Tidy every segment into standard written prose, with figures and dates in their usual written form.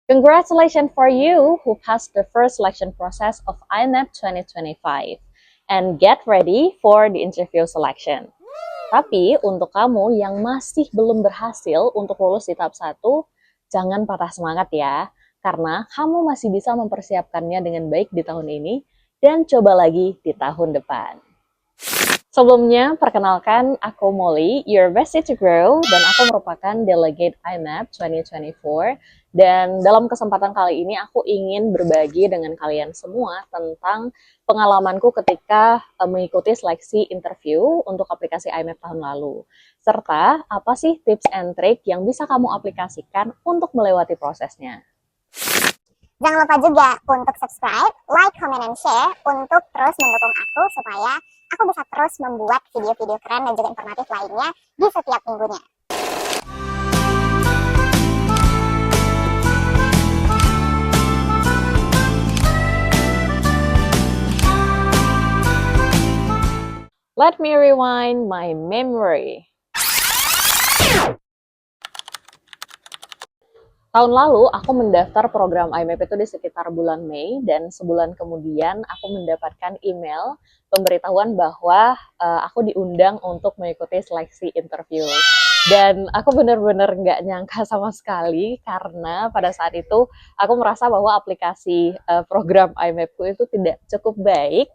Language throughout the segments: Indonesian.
Congratulations for you who passed the first selection process of IMAP 2025 and get ready for the interview selection. Tapi untuk kamu yang masih belum berhasil untuk lulus di tahap 1, jangan patah semangat ya, karena kamu masih bisa mempersiapkannya dengan baik di tahun ini dan coba lagi di tahun depan. Sebelumnya, perkenalkan aku Molly, your bestie to grow, dan aku merupakan delegate IMAP 2024. Dan dalam kesempatan kali ini, aku ingin berbagi dengan kalian semua tentang pengalamanku ketika mengikuti seleksi interview untuk aplikasi IMAP tahun lalu. Serta, apa sih tips and trick yang bisa kamu aplikasikan untuk melewati prosesnya. Jangan lupa juga untuk subscribe, like, comment, and share untuk terus mendukung aku supaya aku bisa terus membuat video-video keren dan juga informatif lainnya di setiap minggunya. Let me rewind my memory. Tahun lalu, aku mendaftar program IMAP itu di sekitar bulan Mei, dan sebulan kemudian aku mendapatkan email pemberitahuan bahwa aku diundang untuk mengikuti seleksi interview. Dan aku benar-benar nggak nyangka sama sekali, karena pada saat itu aku merasa bahwa aplikasi program IMAP-ku itu tidak cukup baik,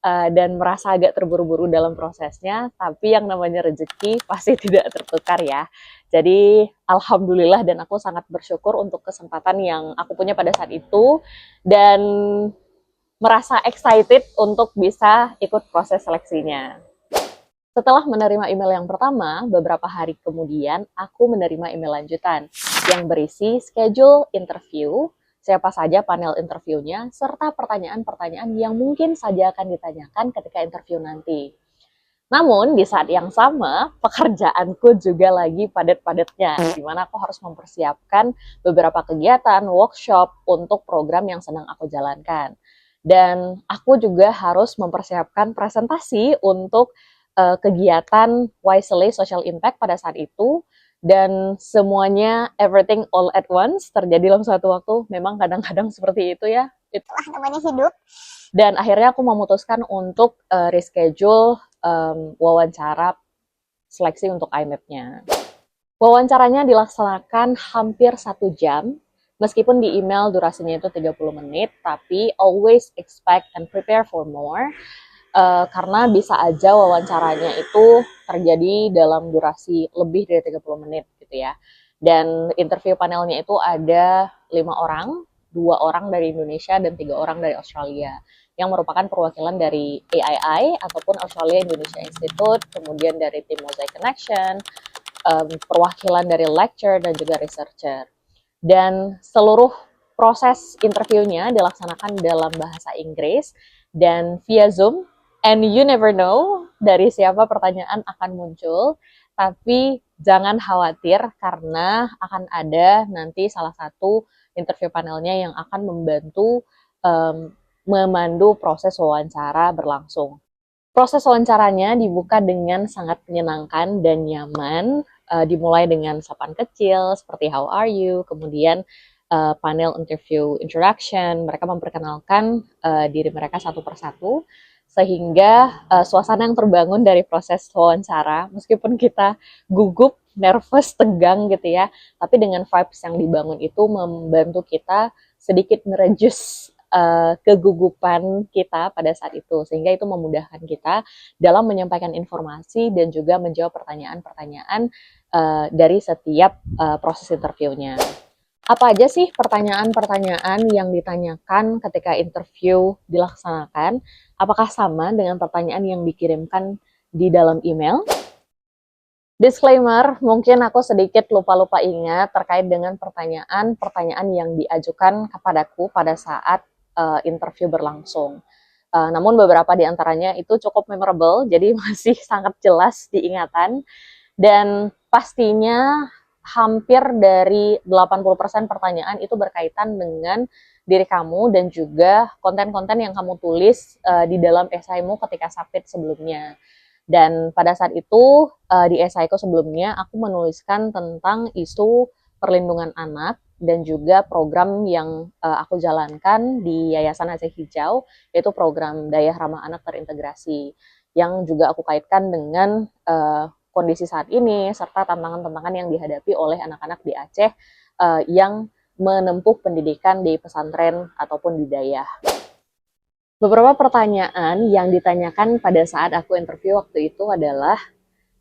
dan merasa agak terburu-buru dalam prosesnya, tapi yang namanya rezeki pasti tidak tertukar ya. Jadi alhamdulillah, dan aku sangat bersyukur untuk kesempatan yang aku punya pada saat itu, dan merasa excited untuk bisa ikut proses seleksinya. Setelah menerima email yang pertama, beberapa hari kemudian aku menerima email lanjutan yang berisi schedule interview, siapa saja panel interviewnya, serta pertanyaan-pertanyaan yang mungkin saja akan ditanyakan ketika interview nanti. Namun, di saat yang sama, pekerjaanku juga lagi padat-padatnya, di mana aku harus mempersiapkan beberapa kegiatan, workshop untuk program yang sedang aku jalankan. Dan aku juga harus mempersiapkan presentasi untuk kegiatan Wisely Social Impact pada saat itu, dan semuanya, everything all at once, terjadi dalam satu waktu. Memang kadang-kadang seperti itu ya. Itulah namanya hidup. Dan akhirnya aku memutuskan untuk reschedule wawancara seleksi untuk IMAP-nya. Wawancaranya dilaksanakan hampir 1 jam, meskipun di email durasinya itu 30 menit, tapi always expect and prepare for more, karena bisa aja wawancaranya itu terjadi dalam durasi lebih dari 30 menit gitu ya. Dan interview panelnya itu ada 5 orang, 2 orang dari Indonesia dan 3 orang dari Australia, yang merupakan perwakilan dari AII ataupun Australia Indonesia Institute, kemudian dari tim Mosaic Connection, perwakilan dari lecturer dan juga researcher. Dan seluruh proses interviewnya dilaksanakan dalam bahasa Inggris dan via Zoom, and you never know dari siapa pertanyaan akan muncul, tapi jangan khawatir karena akan ada nanti salah satu interview panelnya yang akan membantu memandu proses wawancara berlangsung. Proses wawancaranya dibuka dengan sangat menyenangkan dan nyaman, dimulai dengan sapaan kecil seperti how are you, kemudian panel interview introduction, mereka memperkenalkan diri mereka satu persatu, sehingga suasana yang terbangun dari proses wawancara, meskipun kita gugup, nervous, tegang gitu ya, tapi dengan vibes yang dibangun itu membantu kita sedikit merejus kegugupan kita pada saat itu, sehingga itu memudahkan kita dalam menyampaikan informasi dan juga menjawab pertanyaan-pertanyaan dari setiap proses interviewnya. Apa aja sih pertanyaan-pertanyaan yang ditanyakan ketika interview dilaksanakan? Apakah sama dengan pertanyaan yang dikirimkan di dalam email? Disclaimer, mungkin aku sedikit lupa-lupa ingat terkait dengan pertanyaan-pertanyaan yang diajukan kepadaku pada saat interview berlangsung. Namun beberapa di antaranya itu cukup memorable, jadi masih sangat jelas diingatan. Dan pastinya hampir dari 80% pertanyaan itu berkaitan dengan diri kamu dan juga konten-konten yang kamu tulis di dalam esaimu ketika submit sebelumnya. Dan pada saat itu di esaiku sebelumnya aku menuliskan tentang isu perlindungan anak dan juga program yang aku jalankan di Yayasan Aceh Hijau, yaitu program Daya Ramah Anak Terintegrasi, yang juga aku kaitkan dengan kondisi saat ini, serta tantangan-tantangan yang dihadapi oleh anak-anak di Aceh yang menempuh pendidikan di pesantren ataupun di dayah. Beberapa pertanyaan yang ditanyakan pada saat aku interview waktu itu adalah,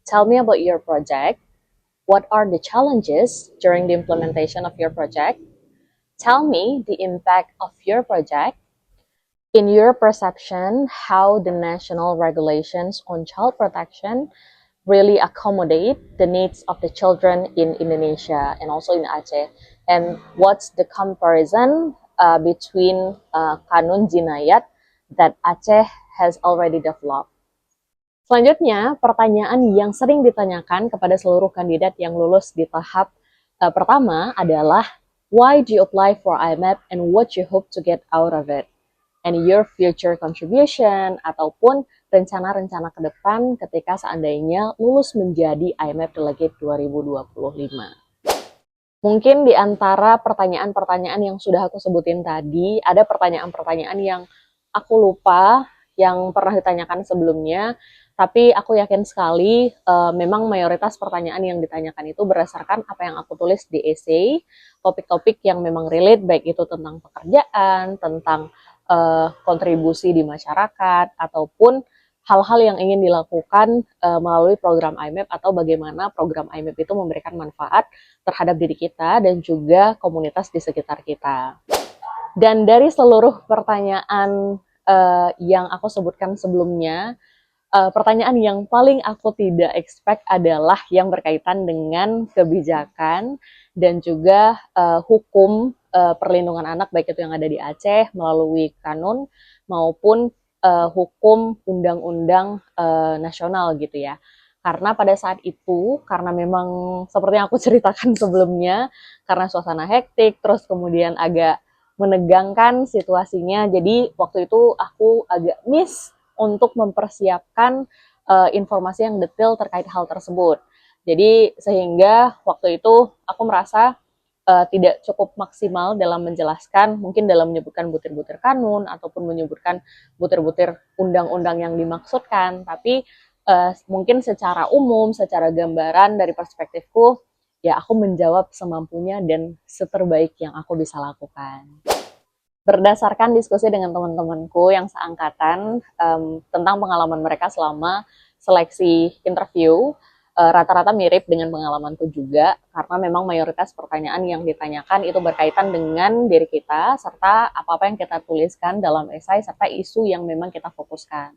tell me about your project. What are the challenges during the implementation of your project? Tell me the impact of your project. In your perception, how the national regulations on child protection really accommodate the needs of the children in Indonesia and also in Aceh? And what's the comparison between Kanun Jinayat that Aceh has already developed? Selanjutnya, pertanyaan yang sering ditanyakan kepada seluruh kandidat yang lulus di tahap pertama adalah, why do you apply for IMAP and what you hope to get out of it? And your future contribution ataupun rencana-rencana ke depan ketika seandainya lulus menjadi IMAP Delegate 2025. Mungkin di antara pertanyaan-pertanyaan yang sudah aku sebutin tadi, ada pertanyaan-pertanyaan yang aku lupa yang pernah ditanyakan sebelumnya, tapi aku yakin sekali memang mayoritas pertanyaan yang ditanyakan itu berdasarkan apa yang aku tulis di essay, topik-topik yang memang relate, baik itu tentang pekerjaan, tentang kontribusi di masyarakat, ataupun hal-hal yang ingin dilakukan melalui program IMAP atau bagaimana program IMAP itu memberikan manfaat terhadap diri kita dan juga komunitas di sekitar kita. Dan dari seluruh pertanyaan yang aku sebutkan sebelumnya, pertanyaan yang paling aku tidak expect adalah yang berkaitan dengan kebijakan dan juga hukum perlindungan anak, baik itu yang ada di Aceh melalui kanun maupun hukum undang-undang nasional gitu ya. Karena pada saat itu, karena memang seperti yang aku ceritakan sebelumnya, karena suasana hektik, terus kemudian agak menegangkan situasinya, jadi waktu itu aku agak miss untuk mempersiapkan informasi yang detail terkait hal tersebut. Jadi sehingga waktu itu aku merasa tidak cukup maksimal dalam menjelaskan, mungkin dalam menyebutkan butir-butir kanun ataupun menyebutkan butir-butir undang-undang yang dimaksudkan, tapi mungkin secara umum, secara gambaran dari perspektifku, ya aku menjawab semampunya dan seterbaik yang aku bisa lakukan. Berdasarkan diskusi dengan teman-temanku yang seangkatan tentang pengalaman mereka selama seleksi interview, rata-rata mirip dengan pengalamanku juga, karena memang mayoritas pertanyaan yang ditanyakan itu berkaitan dengan diri kita, serta apa-apa yang kita tuliskan dalam esai, serta isu yang memang kita fokuskan.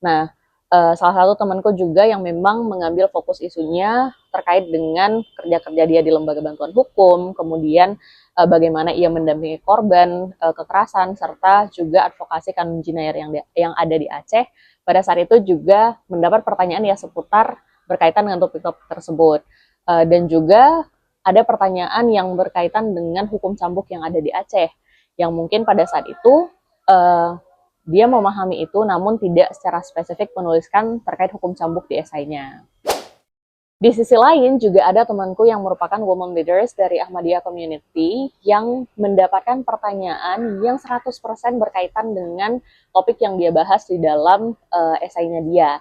Nah, salah satu temanku juga yang memang mengambil fokus isunya terkait dengan kerja-kerja dia di lembaga bantuan hukum, kemudian bagaimana ia mendampingi korban kekerasan, serta juga advokasi kanun jinayat yang ada di Aceh. Pada saat itu juga mendapat pertanyaan ya seputar berkaitan dengan topik-topik tersebut. Dan juga ada pertanyaan yang berkaitan dengan hukum cambuk yang ada di Aceh, yang mungkin pada saat itu dia memahami itu, namun tidak secara spesifik menuliskan terkait hukum cambuk di esainya. Di sisi lain juga ada temanku yang merupakan women leaders dari Ahmadiyah Community yang mendapatkan pertanyaan yang 100% berkaitan dengan topik yang dia bahas di dalam esainya dia.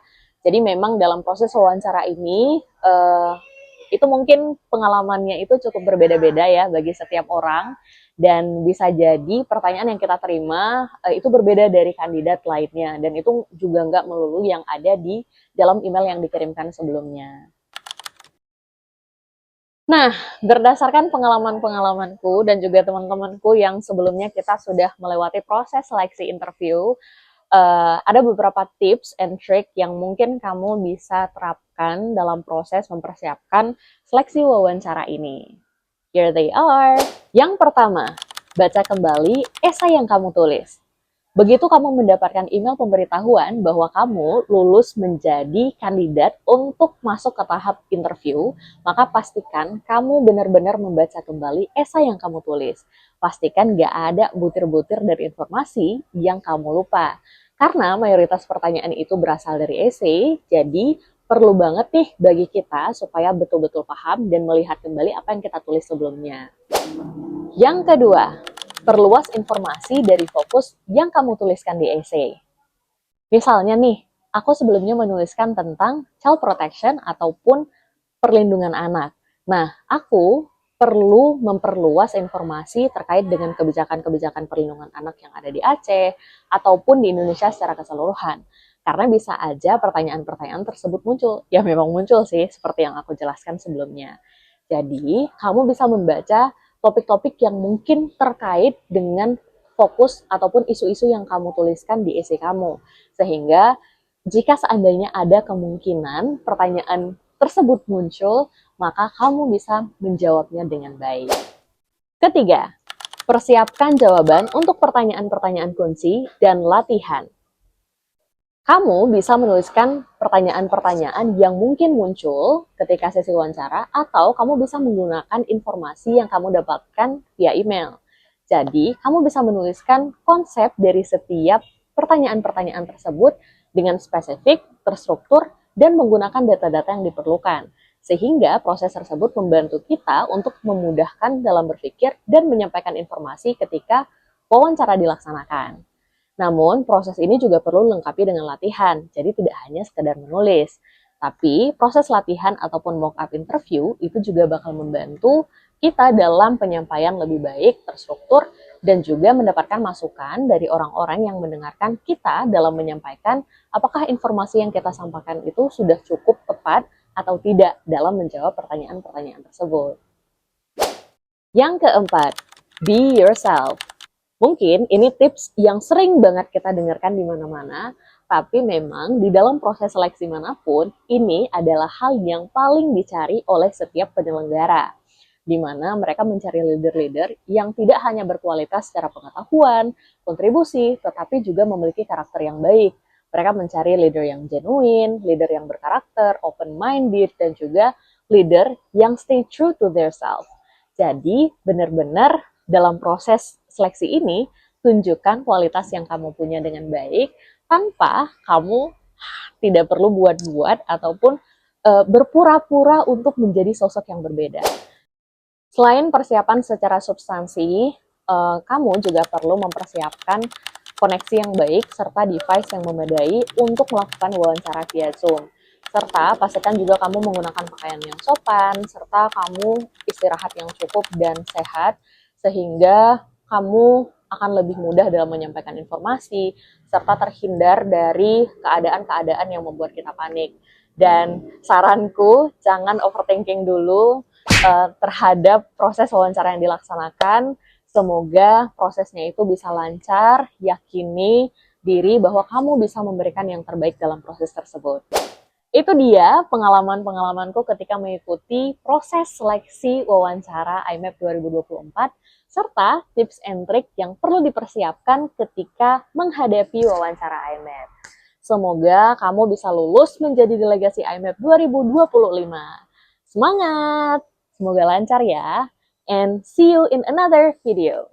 Jadi memang dalam proses wawancara ini itu mungkin pengalamannya itu cukup berbeda-beda ya bagi setiap orang, dan bisa jadi pertanyaan yang kita terima itu berbeda dari kandidat lainnya, dan itu juga nggak melulu yang ada di dalam email yang dikirimkan sebelumnya. Nah, berdasarkan pengalaman-pengalamanku dan juga teman-temanku yang sebelumnya kita sudah melewati proses seleksi interview, ada beberapa tips and trick yang mungkin kamu bisa terapkan dalam proses mempersiapkan seleksi wawancara ini. Here they are. Yang pertama, baca kembali esai yang kamu tulis. Begitu kamu mendapatkan email pemberitahuan bahwa kamu lulus menjadi kandidat untuk masuk ke tahap interview, maka pastikan kamu benar-benar membaca kembali esai yang kamu tulis. Pastikan gak ada butir-butir dari informasi yang kamu lupa. Karena mayoritas pertanyaan itu berasal dari esai, jadi perlu banget nih bagi kita supaya betul-betul paham dan melihat kembali apa yang kita tulis sebelumnya. Yang kedua, perluas informasi dari fokus yang kamu tuliskan di essay. Misalnya nih, aku sebelumnya menuliskan tentang child protection ataupun perlindungan anak. Nah, aku perlu memperluas informasi terkait dengan kebijakan-kebijakan perlindungan anak yang ada di Aceh ataupun di Indonesia secara keseluruhan. Karena bisa aja pertanyaan-pertanyaan tersebut muncul. Ya memang muncul sih, seperti yang aku jelaskan sebelumnya. Jadi, kamu bisa membaca topik-topik yang mungkin terkait dengan fokus ataupun isu-isu yang kamu tuliskan di essay kamu. Sehingga jika seandainya ada kemungkinan pertanyaan tersebut muncul, maka kamu bisa menjawabnya dengan baik. Ketiga, persiapkan jawaban untuk pertanyaan-pertanyaan kunci dan latihan. Kamu bisa menuliskan pertanyaan-pertanyaan yang mungkin muncul ketika sesi wawancara, atau kamu bisa menggunakan informasi yang kamu dapatkan via email. Jadi, kamu bisa menuliskan konsep dari setiap pertanyaan-pertanyaan tersebut dengan spesifik, terstruktur, dan menggunakan data-data yang diperlukan. Sehingga proses tersebut membantu kita untuk memudahkan dalam berpikir dan menyampaikan informasi ketika wawancara dilaksanakan. Namun, proses ini juga perlu lengkapi dengan latihan, jadi tidak hanya sekedar menulis. Tapi, proses latihan ataupun mock-up interview itu juga bakal membantu kita dalam penyampaian lebih baik, terstruktur, dan juga mendapatkan masukan dari orang-orang yang mendengarkan kita dalam menyampaikan apakah informasi yang kita sampaikan itu sudah cukup tepat atau tidak dalam menjawab pertanyaan-pertanyaan tersebut. Yang keempat, be yourself. Mungkin ini tips yang sering banget kita dengarkan di mana-mana, tapi memang di dalam proses seleksi manapun, ini adalah hal yang paling dicari oleh setiap penyelenggara. Di mana mereka mencari leader-leader yang tidak hanya berkualitas secara pengetahuan, kontribusi, tetapi juga memiliki karakter yang baik. Mereka mencari leader yang genuine, leader yang berkarakter, open-minded, dan juga leader yang stay true to their self. Jadi, benar-benar dalam proses seleksi ini, tunjukkan kualitas yang kamu punya dengan baik, tanpa kamu tidak perlu buat-buat ataupun berpura-pura untuk menjadi sosok yang berbeda. Selain persiapan secara substansi, kamu juga perlu mempersiapkan koneksi yang baik serta device yang memadai untuk melakukan wawancara via Zoom. Serta pastikan juga kamu menggunakan pakaian yang sopan, serta kamu istirahat yang cukup dan sehat, sehingga kamu akan lebih mudah dalam menyampaikan informasi, serta terhindar dari keadaan-keadaan yang membuat kita panik. Dan saranku, jangan overthinking dulu terhadap proses wawancara yang dilaksanakan. Semoga prosesnya itu bisa lancar, yakini diri bahwa kamu bisa memberikan yang terbaik dalam proses tersebut. Itu dia pengalaman-pengalamanku ketika mengikuti proses seleksi wawancara IMAP 2024, serta tips and trick yang perlu dipersiapkan ketika menghadapi wawancara IMAP. Semoga kamu bisa lulus menjadi delegasi IMAP 2025. Semangat! Semoga lancar ya, and see you in another video.